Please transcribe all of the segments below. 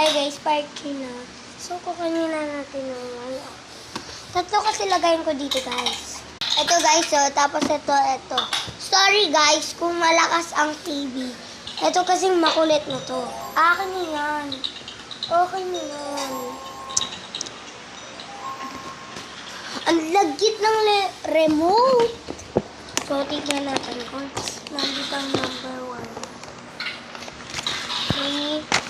Hi guys, parking na. So, kukunin na natin yung ano. Tatlo kasi lagayin ko dito guys. Ito guys, oh, tapos ito. Sorry guys kung malakas ang TV. Ito kasing makulit na to. Akin na yan. Okay na yan. Ang lagit ng remote. So, tignan natin kung nandito ang number 1. 3.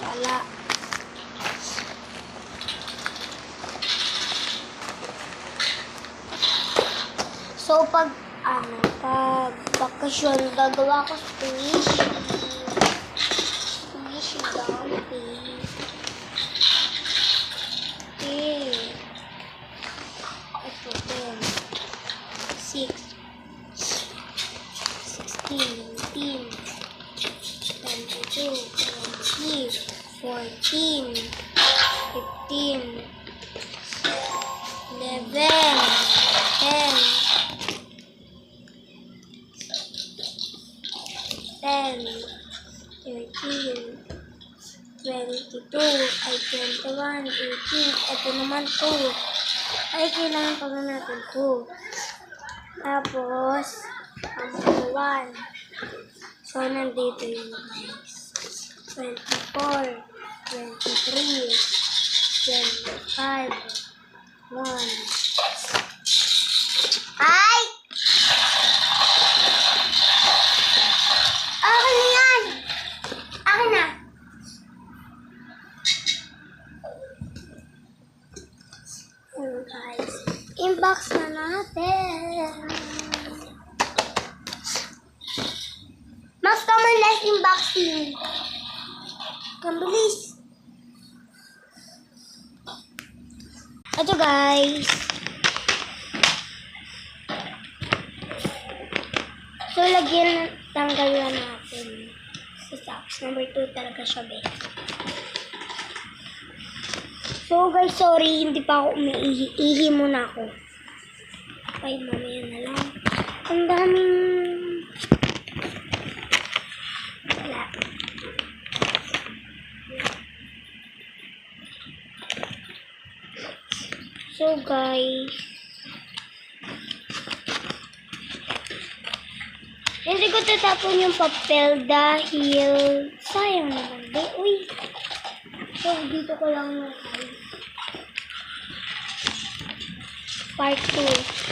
Wala. So, pag bakasyon, gagawa ko squish dumpling. Okay. Ito, 10, 6, 16, 19, 22, 20, 14, 15, 11, 10, 13, 22, ay 21, 18, ito naman 2. Ay, kailangan pa nga natin 2. Tapos, ang 1. So, nandito yung guys. 24, 23, 25, 1. Ay! Akin na yan! Akin na! Ayan guys. Inbox na natin. Max, come on, let's unboxing. Kambilis. Ito guys. So, tanggalan natin. Si socks. Number 2 talaga siya, be. So, guys, sorry. Hindi pa ako umiihi. Ihi muna ako. Ay, mamaya na lang. Ang daming... Wala. So, guys... Hindi ko tatapon yung papel dahil sayang naman. Uy! So, dito ko lang yung part 2.